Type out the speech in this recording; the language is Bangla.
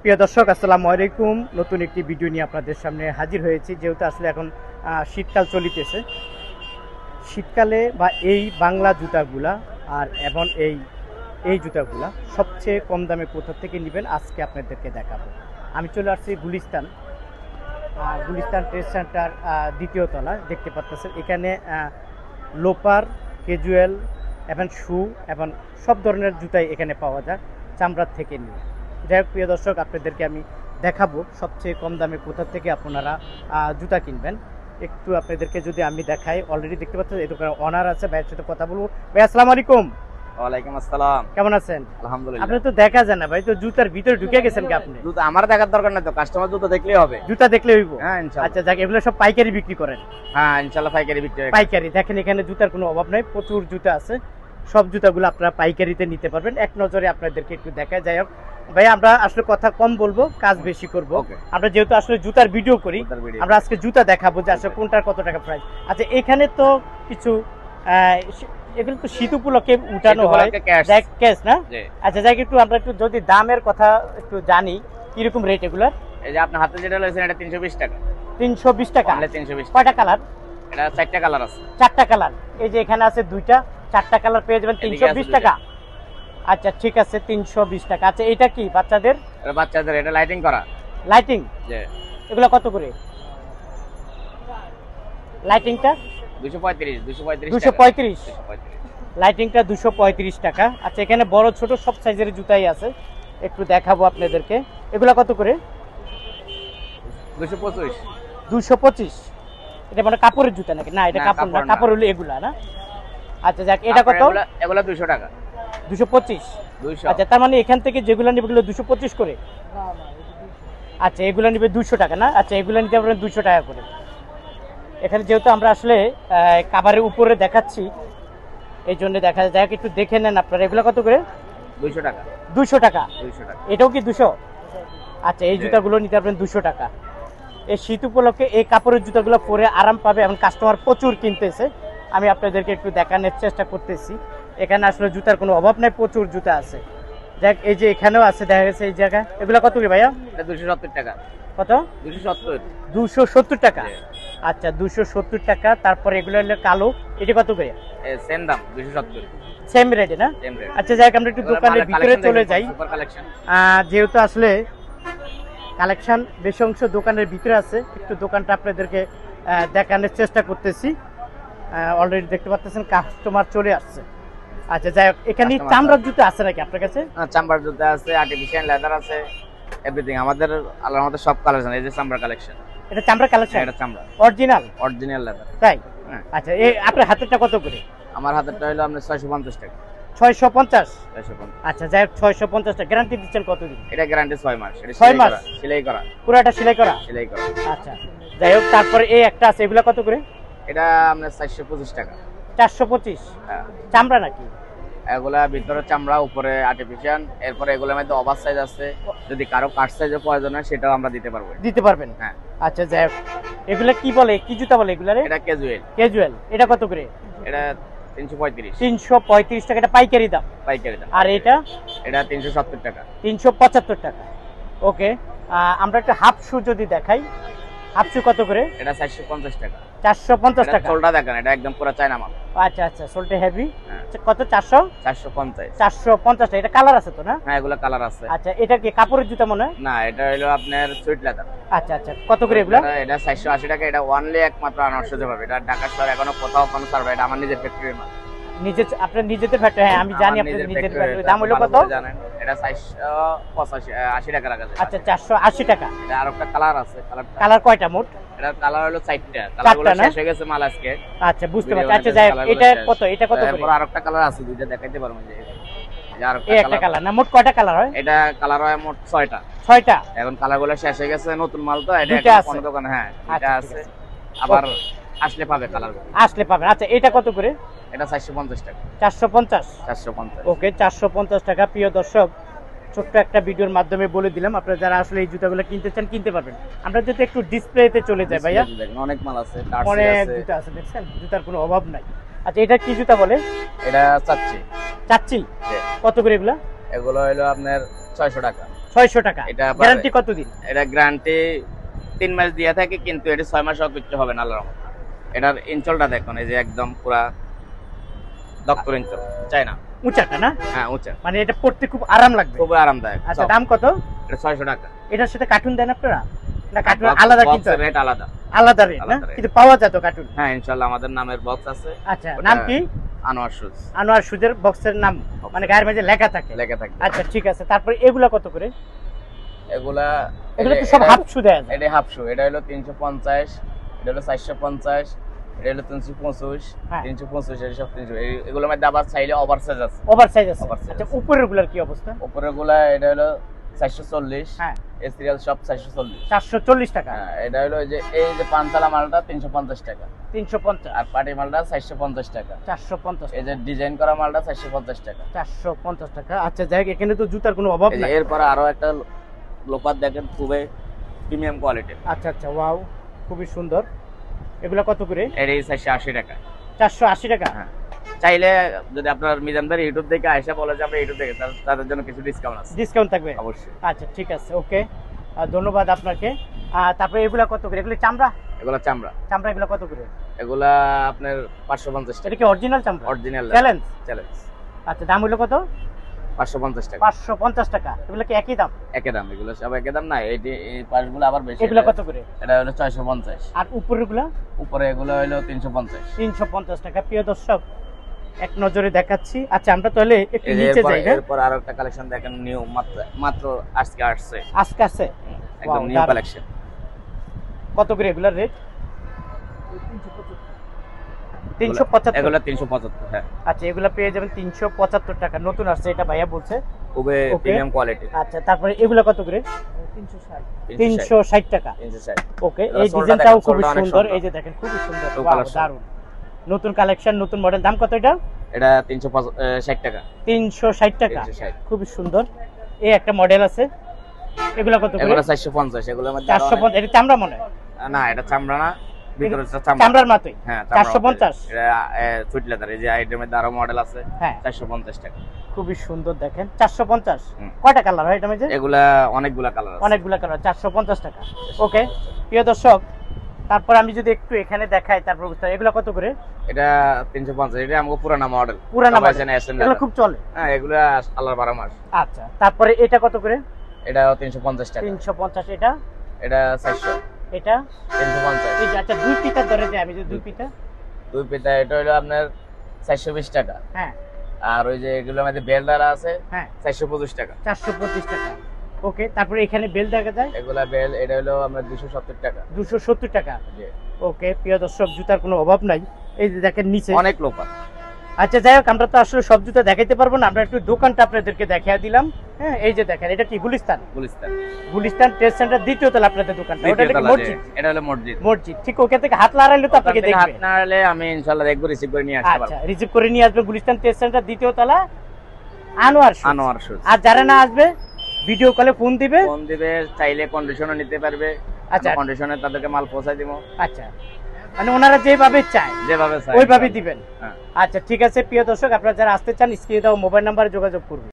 প্রিয় দর্শক আসসালামু আলাইকুম। নতুন একটি ভিডিও নিয়ে আপনাদের সামনে হাজির হয়েছি। যেহেতু আসলে এখন শীতকাল চলিতেছে, শীতকালে বা এই বাংলা জুতাগুলা আর এবং এই জুতাগুলা সবচেয়ে কম দামে কোথা থেকে নেবেন আজকে আপনাদেরকে দেখাবো। আমি চলে আসছি গুলিস্তান ট্রেড সেন্টার দ্বিতীয় তলা। দেখতে পাচ্ছেন এখানে লোপার, ক্যাজুয়াল এবং শু এবং সব ধরনের জুতাই এখানে পাওয়া যায় চামড়ার থেকে নিয়ে। যাই হোক প্রিয় দর্শক, আপনাদেরকে আমি দেখাবো সবচেয়ে কম দামে কোথা থেকে আপনারা জুতা কিনবেন। একটু আপনাদেরকে যদি আমি দেখাই, অলরেডি দেখতে পাচ্ছেন এই দোকানে অনার আছে, ভাইয়ের সাথে কথা বলবো। ভাই আসসালামু আলাইকুম। ওয়ালাইকুম আসসালাম। কেমন আছেন? আলহামদুলিল্লাহ। আপনি তো দেখা যায় না ভাই, তো জুতার ভিতরে ঢুকে গেছেন কি আপনি? জুতা আমার দেখার দরকার নাই তো, কাস্টমার জুতা দেখলেই হবে। জুতা দেখলে হইব? হ্যাঁ ইনশাআল্লাহ। আচ্ছা যাক, এগুলো সব পাইকারি বিক্রি করেন? হ্যাঁ ইনশাআল্লাহ পাইকারি বিক্রি। পাইকারি দেখেন, এখানে জুতার কোনো অভাব নাই, প্রচুর জুতা আছে। সব জুতাগুলো আপনারা পাইকারিতে নিতে পারবেন। এক নজরে আপনাদেরকে একটু দেখা যায়। ভাই আমরা আসলে কথা কম বলবো, কাজ বেশি করব। আমরা যেহেতু আসলে জুতার ভিডিও করি, আমরা আজকে জুতা দেখাবো যে আসলে কোনটার কত টাকা প্রাইস। আচ্ছা এখানে তো কিছু এগুলো তো শীত উপলক্ষে উঠানো হয় ক্যাশ না? আচ্ছা যাই একটু আমরা একটু যদি দামের কথা একটু জানি, কিরকম রেট এগুলোর? এই যে আপনার হাতে যেটা রয়েছে এটা 320 টাকা। 320 টাকা? 320। কয়টা কালার? এটা 4টা কালার আছে। 4টা কালার। এই যে এখানে আছে দুইটা, 4টা কালার পেয়ে যাবেন 320 টাকা। আচ্ছা ঠিক আছে, 320 টাকা। আচ্ছা এটা কি বাচ্চাদের? এটা বাচ্চাদের, এটা লাইটিং করা। লাইটিং? জি। এগুলো কত করে লাইটিংটা? 235। লাইটিংটা 235 টাকা। আচ্ছা এখানে বড় ছোট সব সাইজের জুতাই আছে, একটু দেখাবো আপনাদেরকে। এগুলো কত করে? 225। এটা মানে কাপড়ের জুতা নাকি? না এটা কাপড় না, কাপড় হলো এগুলা না? আচ্ছা যাক, এটা কত? এগুলা 200 টাকা। 225। 200। আচ্ছা তার মানে এখান থেকে যেগুলো নিবে এগুলো 225 করে? আচ্ছা এগুলো নিবে 200 টাকা না? আচ্ছা এগুলো নিতে পারবেন 200 টাকা করে। এখানে যেহেতু আমরা আসলে কাভারের উপরে দেখাচ্ছি, এই জন্য দেখা যায়, একটু দেখে নেন আপনারা। এগুলো কত করে? 200 টাকা। 200 টাকা। এটাও কি 200? আচ্ছা এই জুতাগুলো নিতে পারবেন 200 টাকা। এই শীত উপলক্ষে এই কাপড়ের জুতাগুলো পরে আরাম পাবে এবং কাস্টমার প্রচুর কিনতেছে। আমি আপনাদেরকে একটু দেখানোর চেষ্টা করতেছি। এখানে আসলে জুতার কোনো অভাব নাই, প্রচুর জুতা আছে। দেখ এই যে এখানেও আছে, দেখা গেছে এই জায়গায়। এগুলো কত করে ভাইয়া? এটা 270 টাকা। কত? 270। 270 টাকা। আচ্ছা 270 টাকা। তারপরে এগুলো হলো কালো, এটা কত করে? সেম দাম 270। সেম রেটে না? আচ্ছা যাই আমরা একটু দোকানের ভিতরে চলে যাই। যেহেতু আসলে কালেকশন বেশি অংশ দোকানের ভিতরে আছে, একটু দোকানটা আপনাদেরকে দেখানোর চেষ্টা করতেছি। অলরেডি দেখতে পাচ্ছেন কাস্টমার চলে আসছে। আচ্ছা যাই হোক, এখানে চামড়ার জুতো আছে নাকি আপনার কাছে? চামড়ার জুতো আছে, আর্টিফিশিয়াল লেদার আছে, এভরিথিং। আমাদের সব কালেকশন। এই যে চামড়া কালেকশন। এটা চামড়া কালেকশন? এটা চামড়া অরিজিনাল লেদার। তাই? আচ্ছা এই আপনার হাতেরটা কত করে? আমার হাতেরটা হলো আপনার 650 টাকা। 650? আচ্ছা যাই হোক 650 টাকা। গ্যারান্টি দিচ্ছেন কতদিন? এটা গ্যারান্টি 6 মাস। এটা 6 মাস সেলাই করা? পুরোটা সেলাই করা? আচ্ছা যাই হোক, তারপরে এই একটা আছে, এগুলা কত করে? এটা আপনার 425 টাকা। 425? হ্যাঁ। চামড়া নাকি? এগুলা ভিতরে চামড়া, উপরে আর্টিফিশিয়াল। এরপরে এগুলোর মধ্যে ওভার সাইজ আছে, যদি কারো কাট সাইজের প্রয়োজন হয় সেটাও আমরা দিতে পারবেন। হ্যাঁ। আচ্ছা যাই হোক, এগুলা কি বলে, কি জুতা বলে এগুলা? এটা ক্যাজুয়াল। এটা কত করে? এটা 335। 335 টাকা। এটা পাইকারি দাম? আর এটা? এটা 370 টাকা। 375 টাকা। ওকে, আমরা একটা হাফ শু যদি দেখাই, হাফ শু কত করে? এটা 450 টাকা। 450 টাকা। সোলটা দেখেন, এটা একদম পুরো চায়না মাল। আচ্ছা আচ্ছা, সোলটা হেভি। কত? 450। 450 টাকা। এটা কালার আছে তো না? হ্যাঁ এগুলা কালার আছে। আচ্ছা এটা কি কাপড়ের জুতা মনে হয়? না, এটা হলো আপনার সুইট লেদার। আচ্ছা আচ্ছা, কত করে এগুলা? এটা 480 টাকা। এটা অনলি একমাত্র আনারসে পাবে। এটা ঢাকা শহরে এখনো কোথাও কোনো সার্ভে। এটা আমার নিজের ফ্যাক্টরির মাল। আপনার নিজেদের ফ্যাক্টরি? হ্যাঁ আমি জানি আপনাদের নিজেদের ফ্যাক্টরি। দাম হলো কত জানেন? এটা 480 টাকা রাখা যায়। আচ্ছা 480 টাকা। এটা আরেকটা কালার আছে। কালার কয়টা মোট? এটা কালার হলো 4টা। কালারগুলো শেষ হয়ে গেছে মাল আজকে। আচ্ছা বুঝতে পারছি। আচ্ছা যাই হোক, এটা কত? এটা কত করে? এরপর আরেকটা কালার আছে, দুইটা দেখাইতে পারবো। এই একটা কালার না, মোট কয়টা কালার হয়? এটা কালার হয় মোট 6টা। 6টা? এখন কালারগুলো শেষ হয়ে গেছে, নতুন মাল তো। এটা কোন দোকানে? হ্যাঁ এটা আছে, আবার আসলে পাবে কালারগুলো। আসলে পাবেন। আচ্ছা এটা কত করে? এটা 450 টাকা। 450? ওকে 450 টাকা। প্রিয় দর্শক, ছোট্ট একটা ভিডিওর মাধ্যমে বলে দিলাম, আপনারা যারা আসলে এই জুতাগুলো কিনতে চান কিনতে পারবেন। আমরা যদি একটু ডিসপ্লেতে চলে যাই ভাইয়া, অনেক মাল আছে, অনেক জুতা আছে, দেখছেন জুতার কোনো অভাব নাই। আচ্ছা এটা কি জুতা বলে? এটা চাচ্ছি। কত করে এগুলা? এগুলো হলো আপনার 600 টাকা। 600 টাকা। এটা আবার- গ্যারান্টি কতদিন? এটা গ্যারান্টি 3 মাস দিয়ে থাকে, কিন্তু এটা 6 মাসও কিচ্ছু হবে না আল্লাহর রহমতে। এটার ইনচলটা দেখুন, এই যে একদম পুরা ডক্টর ইনচল, চাই না। উঁচাটা না? হ্যাঁ উঁচা, মানে এটা পড়তে খুব আরাম লাগবে। খুবই আরামদায়ক। আচ্ছা, দাম কত? এটা 600 টাকা। এটার সাথে কার্টুন দেন আপনারা না কার্টুন আলাদা কিনতে হবে? রেট আলাদা। আলাদা রেট না, আলাদা rate। কিন্তু পাওয়া যায় তো কার্টুন? হ্যাঁ ইনশাআল্লাহ আমাদের নামের বক্স আছে। আচ্ছা, ওটা- নাম কি? আনোয়ার শুজ আনোয়ার সুজের বক্সের নাম মানে গায়ের মাঝে লেখা থাকে। লেখা থাকে। আচ্ছা ঠিক আছে, তারপরে এগুলা কত করে? এগুলা এগুলো তো সব হাফ শু দেয়া যায়। এটা হাফ শু, এটা হলো 350, এটা হলো 450, এটা হলো 325, হ্যাঁ। 325, এটা সব 300। এগুলোর মধ্যে আবার চাইলে ওভারসাইজ আছে। ওভার সাইজ আছে। Oversize আচ্ছা, আছে। উপরের গুলার কি অবস্থা? উপরে গুলা এটা হলো 440, হ্যাঁ, এই সিরিয়াল সব 440। 440 টাকা। হ্যাঁ, এটা হলো এই যে পানতলা মালটা 350 টাকা, 350 আর পাটি মালটা 450 টাকা, 450 এই যে ডিজাইন করা মালটা 450 টাকা। 450 টাকা। আচ্ছা যাই হোক, এখানে তো জুতার কোনো অভাব এই যে নাই। এরপরে আরো একটা লোপার দেখেন, খুবই প্রিমিয়াম কোয়ালিটির। আচ্ছা আচ্ছা, ওয়াও, খুবই সুন্দর। এগুলা কত করে? এর এই 480 টাকা। 480 টাকা। হ্যাঁ, চাইলে যদি আপনার মিজান ভাই ইউটিউব থেকে আয়সা বলে যে আমরা ইউটিউব থেকে, তাদের জন্য কিছু ডিসকাউন্ট আছে। ডিসকাউন্ট থাকবে? অবশ্যই। আচ্ছা ঠিক আছে, ওকে, ধন্যবাদ আপনাকে। তারপরে এগুলা কত করে? এগুলো চামড়া? এগুলা চামড়া। চামড়া এগুলো কত করে? এগুলা আপনার 550 টাকা। এটা কি অরিজিনাল চামড়া? Original challenge? চ্যালেঞ্জ। আচ্ছা, দাম হলো কত? 550 টাকা। 550 টাকা। এগুলো কি একই দাম? একই দাম, এগুলো সব একই দাম না। এই পাশগুলো আবার বেশি। এগুলো কত করে? এটা হলো 650। আর উপরের গুলা? উপরে এগুলো হলো 350। 350 টাকা। প্রিয় দর্শক, এক নজরে দেখাচ্ছি। আচ্ছা, আমরা তাহলে একটু নিচে যাই না? এরপর আরো একটা কালেকশন দেখেন, নিউ মাত্র আজকে আসছে, আজকে আছে একদম Wow, নিউ দারুণ। কালেকশন। কত করে এগুলার রেট? 375। এগুলো 375। হ্যাঁ, আচ্ছা, এগুলা পেয়ে যাবেন 375 টাকা। নতুন আসছে এটা, ভাইয়া বলছে। খুবই Okay. Premium quality. আচ্ছা, তারপরে এগুলা কত করে? 360 টাকা। 360। ওকে, এবার এই সোলটা ডিজাইনটাও দেখেন, খুবই সোলটা অনেক সুন্দর। সুন্দর। এই যে দেখেন, খুবই সুন্দর। Two Wow, color sole. দারুণ। নতুন কালেকশন, নতুন মডেল। দাম কত এটা? এটা 360 টাকা। 360 টাকা। 360। খুবই সুন্দর। এই একটা মডেল আছে। এগুলা কত করে? এগুলো 450। এগুলোর মধ্যে আরো 450। এটা চামড়া মনে হয়? অনেক- না, এটা চামড়া না, ভিতরে চামড়া। চামড়ার মতোই। হ্যাঁ, 450? এটা সুইট লেদার। এই যে আইটের মধ্যে আরো মডেল আছে। হ্যাঁ, 450 টাকা। খুবই সুন্দর দেখেন। 450। হুম। কয়টা কালার হয় এটা মধ্যে? এগুলা অনেকগুলা কালার আছে। অনেকগুলা কালার। 450 টাকা। ওকে, প্রিয় দর্শক, তারপর আমি যদি একটু এখানে দেখাই, তারপর বুঝতে হবে। এগুলা কত করে? এটা 350। এটা আমাকে পুরানা মডেল। পুরানা সবাই model। জানে এসএন এগুলো খুব চলে। হ্যাঁ, এগুলা আল্লাহর 12 মাস। আচ্ছা, তারপরে এটা কত করে? এটাও 350 টাকা। 350। এটা? এটা 400। এটা? 350। এই যে, আচ্ছা, দুই পিতা ধরে যে আমি যে দুই পিতা। দুই পিতা এটা হলো আপনার 420 টাকা। হ্যাঁ আর ওই যে এগুলোর মধ্যে বেলদার আছে হ্যাঁ, 425 টাকা। 425 টাকা। ওকে, তারপরে এখানে বেল দেখা যায় এগুলা বেল, এটা হলো আমরা 270 টাকা। 270 টাকা। জি। ওকে, প্রিয় দর্শক, জুতার কোনো অভাব নাই। এই যে দেখেন নিচে। অনেক লোপা। আচ্ছা, যাই হোক, আমরা তো আসলে সব জুতা দেখাইতে পারবো না, আমরা একটু দোকানটা আপনাদেরকে দেখিয়ে দিলাম। হ্যাঁ, এই যে দেখেন, এটা কি গুলিস্তান? গুলিস্তান। গুলিস্তান ট্রেড সেন্টার, দ্বিতীয় তলা আপনাদের দোকানটা। ওটা দ্বিতীয় নাকি তলা, মসজিদ? এটা হলো মসজিদ। মসজিদ, ঠিক। ওকে থেকে হাত লাগাইলে তো আপনাকে ওখান থেকে হাত দেখবে। না হলে আমি ইনশাআল্লাহ দেখবো, রিসিভ করে নিয়ে আসতে আচ্ছা, পারবো। রিসিভ করে নিয়ে আসবে। গুলিস্তান ট্রেড সেন্টার, দ্বিতীয় তলা, আনোয়ার শুজ। আনোয়ার শুজ। আর যারা না আসবে, ভিডিও কলে ফোন দিবে। ফোন দিবে, চাইলে কন্ডিশনও নিতে পারবে। আচ্ছা। কন্ডিশনে তাদেরকে মাল পৌঁছায় দিব, আচ্ছা, মানে ওনারা যেভাবে চায় যেভাবে চায় ওইভাবে দিবেন। হ্যাঁ। আচ্ছা ঠিক আছে, প্রিয় দর্শক, আপনারা যারা আসতে চান, স্ক্রিনে দেওয়া মোবাইল নাম্বারে যোগাযোগ করুন।